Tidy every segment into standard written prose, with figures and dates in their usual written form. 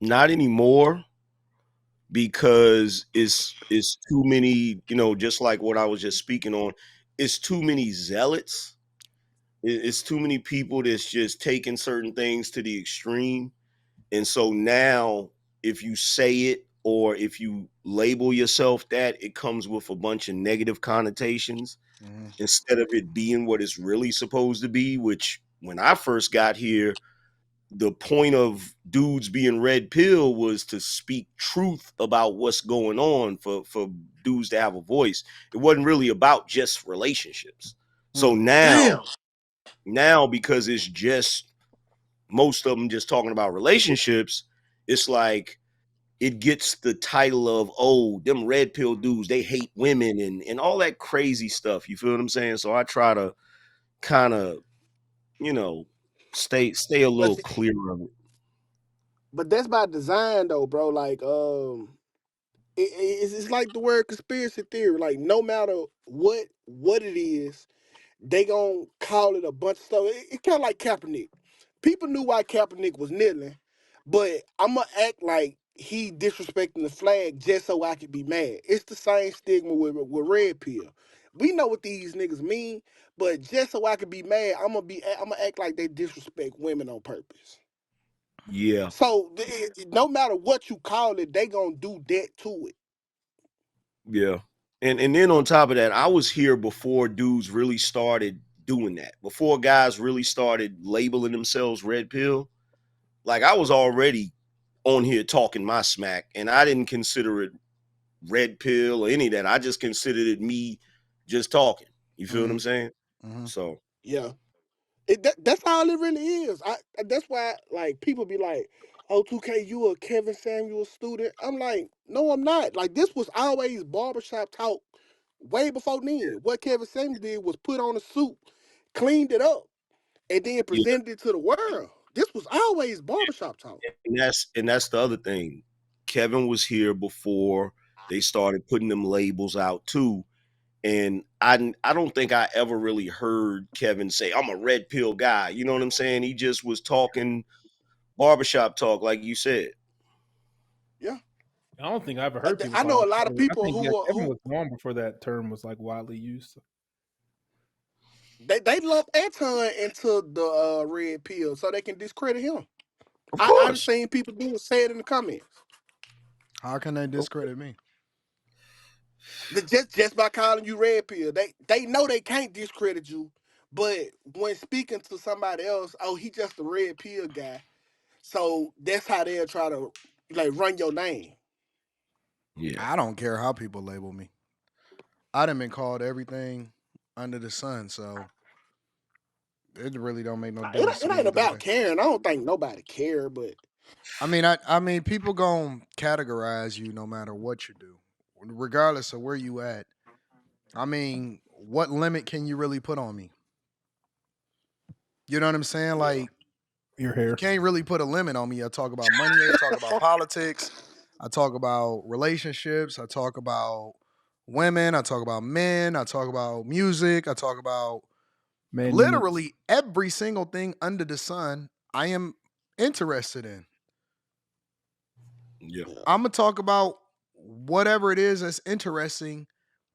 Not anymore because it's too many, just like what I was just speaking on, it's too many zealots. It's too many people that's just taking certain things to the extreme. And so now if you say it or if you label yourself that, it comes with a bunch of negative connotations Mhm. instead of it being what it's really supposed to be, which when I first got here, the point of dudes being red pill was to speak truth about what's going on for dudes to have a voice. It wasn't really about just relationships. So Mm. now because it's just most of them just talking about relationships, it's like it gets the title of, oh, them red pill dudes, they hate women and all that crazy stuff. You feel what I'm saying? So I try to kind of, you know, stay a But little see, clear of it. but that's by design though, bro. Like it's like the word conspiracy theory. Like no matter what it is, they gonna call it a bunch of stuff. It's kind of like Kaepernick. People knew why Kaepernick was kneeling, but I'm gonna act like he disrespecting the flag just so I could be mad. It's the same stigma with red pill. We know what these niggas mean, but just so I could be mad, I'm gonna act like they disrespect women on purpose. Yeah. So no matter what you call it, they gonna do that to it. Yeah. And then on top of that, I was here before dudes really started doing that. Before guys really started labeling themselves red pill. Like I was already on here talking my smack and I didn't consider it red pill or any of that. I just considered it me just talking. You feel what I'm Mhm. saying? Mhm. So, Yeah. That's all it really is. That's why like people be like, "Oh, 2K, you a Kevin Samuel student?" I'm like, "No, I'm not." Like this was always barbershop talk way before then. What Kevin Samuel did was put on a suit, cleaned it up, and then yeah. presented it to the world. This was always barbershop talk. And that's the other thing. Kevin was here before they started putting them labels out too. And I don't think I ever really heard Kevin say, I'm a red pill guy. You know what I'm saying? He just was talking barbershop talk, like you said. Yeah, I don't think I ever heard people I call know him a lot of Kevin. I people think yeah, Kevin who was gone before that term was like widely used. they lump Anton into the red pill so they can discredit him. Of I just course. seen people do say it in the comments. How can they Of discredit me? Just by calling you red pill, they know they can't discredit you. But when speaking to somebody else, oh, he just a red pill guy. So that's how they'll try to like run your name. Yeah. I don't care how people label me. I done been called everything under the sun, so it really don't make no difference to It me ain't either about way. caring. I don't think nobody care, but I mean, people gonna categorize you no matter what you do, regardless of where you at. I mean, what limit can you really put on me? You know what I'm saying? yeah. Like, Your you hair. can't really put a limit on me. I talk about money. I talk about politics. I talk about relationships. I talk about women. I talk about men. I talk about music. I talk about Man units. literally every single thing under the sun I am interested in. Yeah. Yeah. I'm gonna talk about whatever it is that's interesting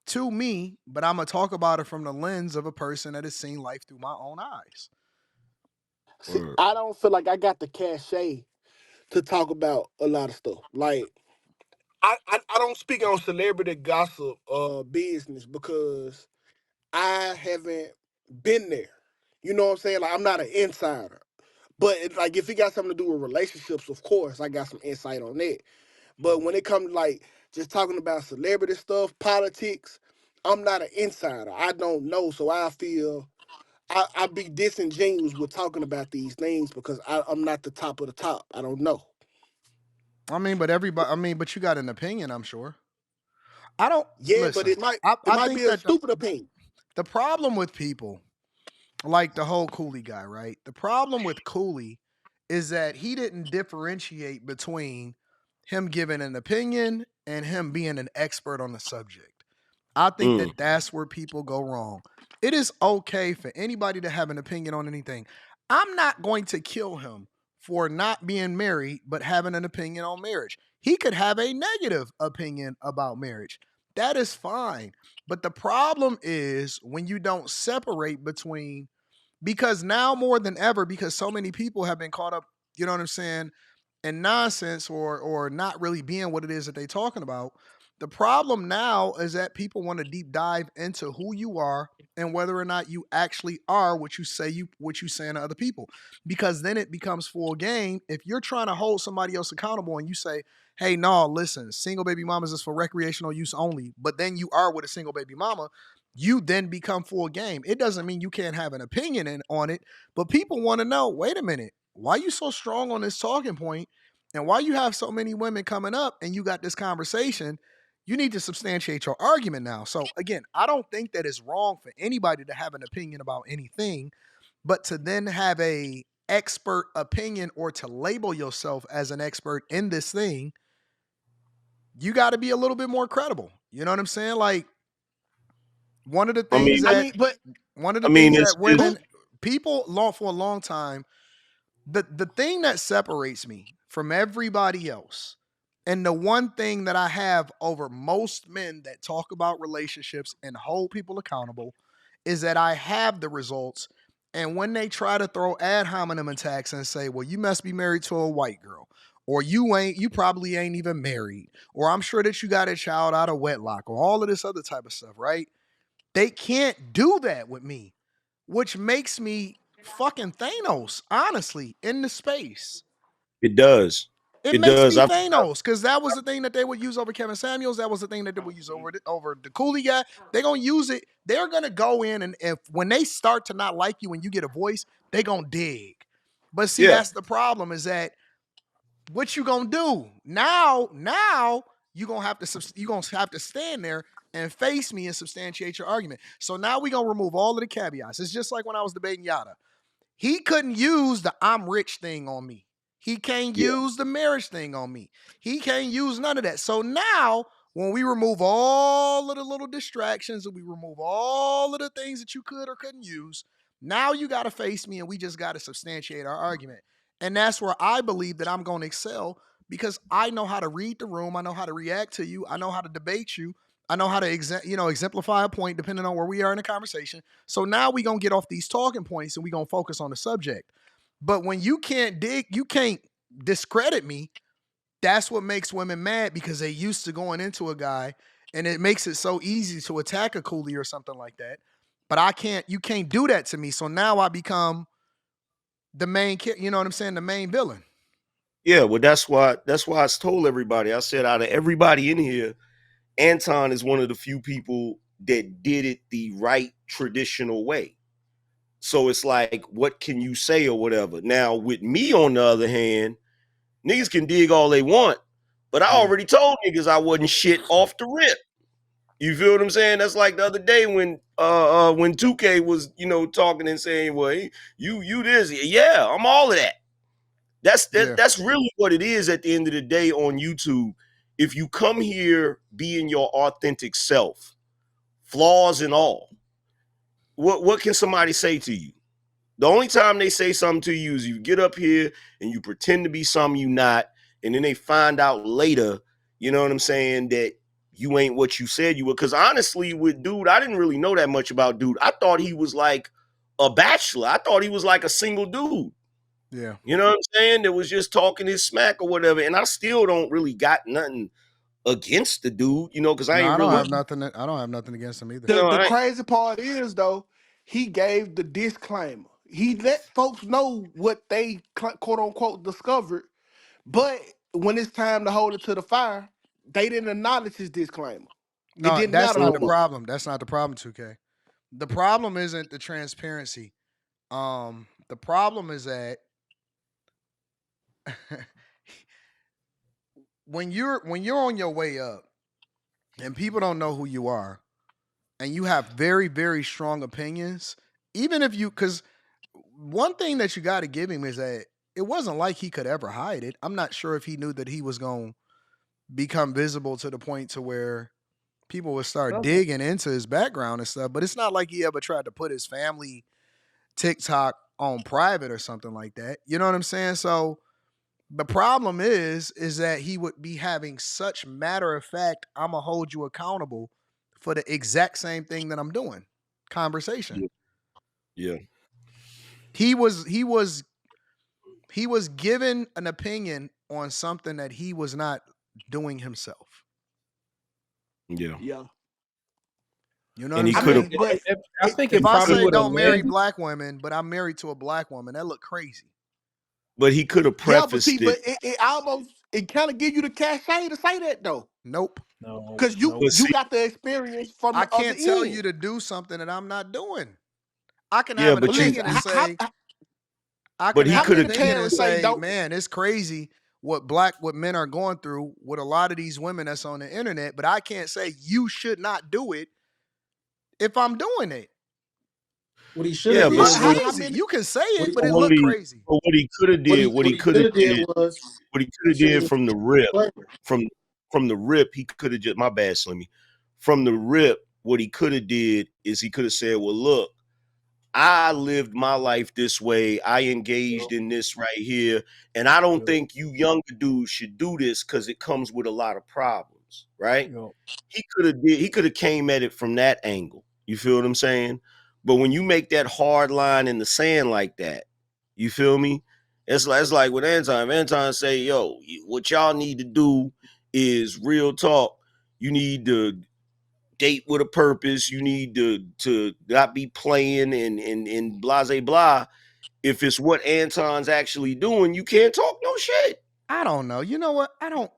to me, but I'm gonna talk about it from the lens of a person that has seen life through my own eyes. See, Word. I don't feel like I got the cachet to talk about a lot of stuff. Like I don't speak on celebrity gossip business because I haven't been there. You know what I'm saying? Like I'm not an insider. But like if it got something to do with relationships, of course, I got some insight on that. But when it comes to like just talking about celebrity stuff, politics, I'm not an insider. I don't know. So I feel I be disingenuous with talking about these things because I'm not the top of the top. I don't know. But you got an opinion, I'm sure. I don't Yeah, but listen. it I might think be a that stupid opinion. the problem with people like the whole Cooley guy, right? The problem with Cooley is that he didn't differentiate between him giving an opinion and him being an expert on the subject. I think Mm. that that's where people go wrong. It is okay for anybody to have an opinion on anything. I'm not going to kill him for not being married but having an opinion on marriage. He could have a negative opinion about marriage. That is fine. But the problem is when you don't separate between, because now more than ever, because so many people have been caught up, you know what I'm saying, in nonsense or not really being what it is that they're talking about. The problem now is that people want to deep dive into who you are and whether or not you actually are what you saying to other people. Because then it becomes full game. If you're trying to hold somebody else accountable and you say, hey, no, listen, single baby mamas is for recreational use only, but then you are with a single baby mama, you then become full game. It doesn't mean you can't have an opinion on it, but people want to know, wait a minute, why you so strong on this talking point and why you have so many women coming up and you got this conversation? You need to substantiate your argument now. So again, I don't think that it's wrong for anybody to have an opinion about anything, but to then have a expert opinion or to label yourself as an expert in this thing, you got to be a little bit more credible. You know what I'm saying? Like one of the I things mean, I that mean, but one of the I mean, things it's that just women, people long for a long time, the thing that separates me from everybody else, and the one thing that I have over most men that talk about relationships and hold people accountable, is that I have the results. And when they try to throw ad hominem attacks and say, well, you must be married to a white girl, or you probably ain't even married, or I'm sure that you got a child out of wedlock, or all of this other type of stuff, right? They can't do that with me, which makes me fucking Thanos, honestly, in the space. it does. It It makes does. me Thanos because that was the thing that they would use over Kevin Samuels. That was the thing that they would use over the Cooley guy. They're gonna use it. They're gonna go in and if when they start to not like you and you get a voice, they gonna dig. But see, Yeah. that's the problem is that what you gonna do now? You gonna have to stand there and face me and substantiate your argument. So now we gonna remove all of the caveats. It's just like when I was debating Yada. He couldn't use the I'm rich thing on me. He can't Yeah. use the marriage thing on me. He can't use none of that. So now, when we remove all of the little distractions and we remove all of the things that you could or couldn't use, now you got to face me and we just got to substantiate our argument. And that's where I believe that I'm going to excel because I know how to read the room. I know how to react to you. I know how to debate you. I know how to exemplify a point depending on where we are in the conversation. So now we gonna get off these talking points and we gonna focus on the subject. But when you can't dig, you can't discredit me. That's what makes women mad because they used to going into a guy, and it makes it so easy to attack a coolie or something like that. But I can't. You can't do that to me. So now I become the main. You know what I'm saying? The main villain. Yeah. Well, that's why I told everybody. I said out of everybody in here, Anton is one of the few people that did it the right traditional way. So it's like, what can you say or whatever? Now, with me, on the other hand, niggas can dig all they want, but I Yeah. already told niggas I wasn't shit off the rip. You feel what I'm saying? That's like the other day when 2K was, talking and saying, well, you this. Yeah, I'm all of that. That's that, Yeah. that's really what it is at the end of the day on YouTube. If you come here being your authentic self, flaws and all, what can somebody say to you? The only time they say something to you is you get up here and you pretend to be something you not, and then they find out later, you know what I'm saying, that you ain't what you said you were. Because honestly, with dude, I didn't really know that much about dude. I thought he was like a bachelor. I thought he was like a single dude. Yeah. You know what I'm saying? That was just talking his smack or whatever. And I still don't really got nothing against the dude, because I No, ain't I don't really, have nothing. I don't have nothing against him either. the the I ain't, crazy part is though, he gave the disclaimer. He let folks know what they quote unquote discovered, but when it's time to hold it to the fire, they didn't acknowledge his disclaimer. It No, didn't that's matter not no the mm, more. problem. That's not the problem, 2K. The problem isn't the transparency. The problem is that when you're on your way up and people don't know who you are and you have very very strong opinions, even if you cuz one thing that you got to give him is that it wasn't like he could ever hide it. I'm not sure if he knew that he was going to become visible to the point to where people would start digging into his background and stuff, but it's not like he ever tried to put his family TikTok on private or something like that. You know what I'm saying? So the problem is that he would be having such matter of fact, I'm gonna hold you accountable for the exact same thing that I'm doing. Conversation. Yeah. Yeah. He was he was he was given an opinion on something that he was not doing himself. Yeah. Yeah. You know what And I'm he I could have. mean, saying? but I it, think If it I probably say would have don't marry landed. black women, but I'm married to a black woman, that look crazy. But he could have yeah, but see, prefaced but it. it almost it kind of give you the cachet to say that though, Nope. No, because you nope. But you see, got the experience from I the other can't tell you end. to do something that I'm not doing. I can yeah, have an But but you, listen, opinion and he, say, I but can he how have an could many have. opinion and parents say say, don't? man, it's crazy what men are going through with a lot of these women that's on the internet, but I can't say you should not do it if I'm doing it. What he should Yeah, have It but did look see, How was crazy. many? You can say what it, he but it what look he, crazy. what he could have did, what what he he could should have have did did, was what he could he have should did have from the rip, disclaimer. from from the rip, he could have just, my bad, Slimmy. From the rip, what he could have did is he could have said, well, look, I lived my life this way. I engaged in this right here. And I don't Yo, think you younger dudes should do this because it comes with a lot of problems, right? yo, He could have came at it from that angle. You feel what I'm saying? But when you make that hard line in the sand like that, you feel me? It's like with Anton. Anton say, yo, what y'all need to do is real talk. You need to date with a purpose. You need to not be playing and blah blah blah. If it's what Anton's actually doing, you can't talk no shit. I don't know. You know what? I don't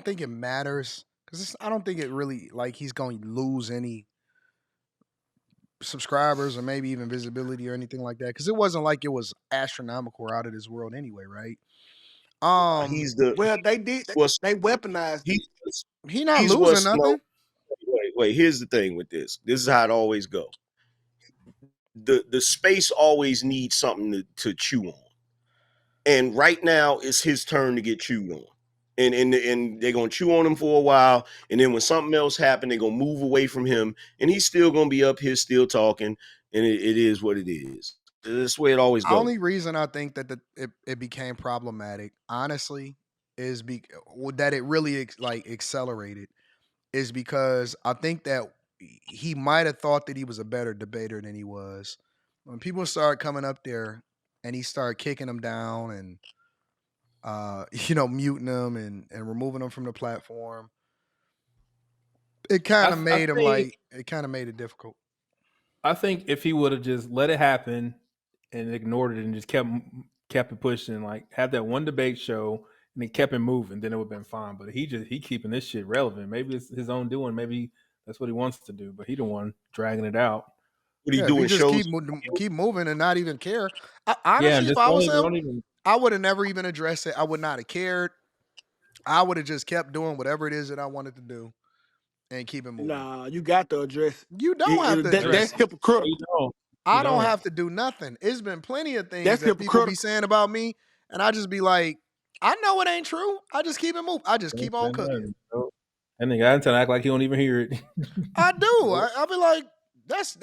think it matters because I don't think it really like he's going to lose any subscribers or maybe even visibility or anything like that because it wasn't like it was astronomical or out of this world anyway, right? Um, He's the Well, they did. what's They weaponized he's it. he not he's losing what's no nothing. wait. Here's the thing with this. This is how it always go. The space always needs something to chew on. And right now it's his turn to get chewed on. And they're gonna chew on him for a while, and then when something else happened, they're gonna move away from him, and he's still gonna be up here still talking, and it is what it is. That's the way it always goes. Only reason I think that it became problematic, honestly, is that it really like accelerated is because I think that he might have thought that he was a better debater than he was. When people started coming up there and he started kicking them down and muting them and removing them from the platform, it kind of I made him think like it kind of made it difficult. I think if he would have just let it happen and ignored it and just kept it pushing, like have that one debate show and then kept it moving, then it would have been fine. But he keeping this shit relevant. Maybe it's his own doing. Maybe that's what he wants to do. But he the one dragging it out. What he Yeah, if he doing just shows? keep moving and not even care. Yeah, Honestly, and if just I was him, don't even. I would have never even addressed it. I would not have cared. I would have just kept doing whatever it is that I wanted to do and keep it moving. Nah, you got to address You don't have to that. Hey, address That's it. you hypocritical. don't. You I don't don't. have to do nothing. It's been plenty of things That's that people be hypocritical. saying about me, and I just be like, I know it ain't true. I just keep it moving. I just You ain't keep on saying cooking. nothing, bro. And the guy until act like he don't even hear it. I do. Nope. I be like, that's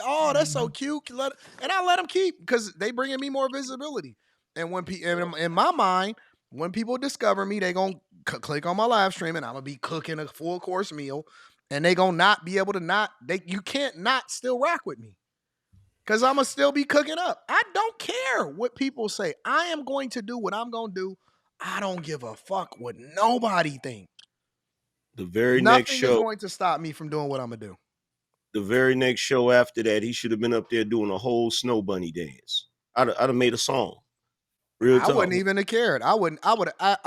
so cute. And I let them keep because they bringing me more visibility. And in my mind, when people discover me, they gonna click on my live stream, and I'm gonna be cooking a full course meal, and they gonna not be able to not they you can't not still rock with me because I'm gonna still be cooking up. I don't care what people say. I am going to do what I'm gonna do. I don't give a fuck what nobody think. The very next Nothing is show, going to stop me from doing what I'm gonna do. the very next show after that, he should have been up there doing a whole snow bunny dance. I'd have made a song. Real I talk. wouldn't even have cared. I wouldn't. I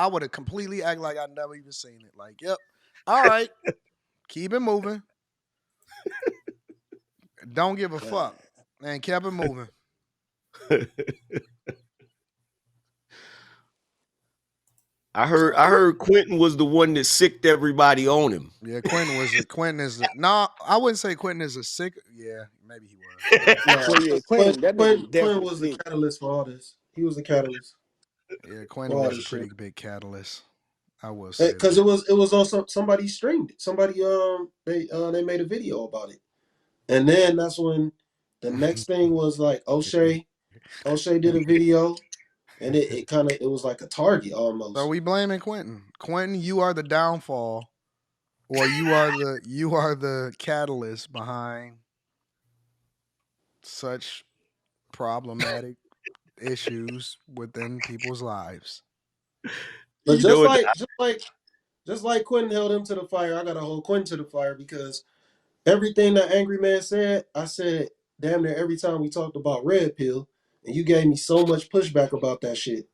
would have completely act like I'd never even seen it. Like, yep. All right, keep it moving. Don't give a fuck, and kept it moving. I heard Quentin was the one that sicked everybody on him. Yeah, Quentin is no. I wouldn't say Quentin is a sick. Yeah, maybe he was. No, Well, yeah, Quinn, that nigga Quinn definitely was the sick. catalyst for all this. He was the catalyst Yeah, for Quentin all was a this shit. pretty big catalyst. I will say Because that. it was also somebody streamed it. Somebody they made a video about it, and then that's when the next thing was like O'Shea. O'Shea did a video, and it kind of it was like a target So almost. we blaming Quentin. Quentin, you are the downfall, or you are the catalyst behind such problematic issues within people's lives. But You know what? just like Quentin held him to the fire, I gotta hold Quentin to the fire because everything that angry man said, I said damn near every time we talked about red pill, and you gave me so much pushback about that shit.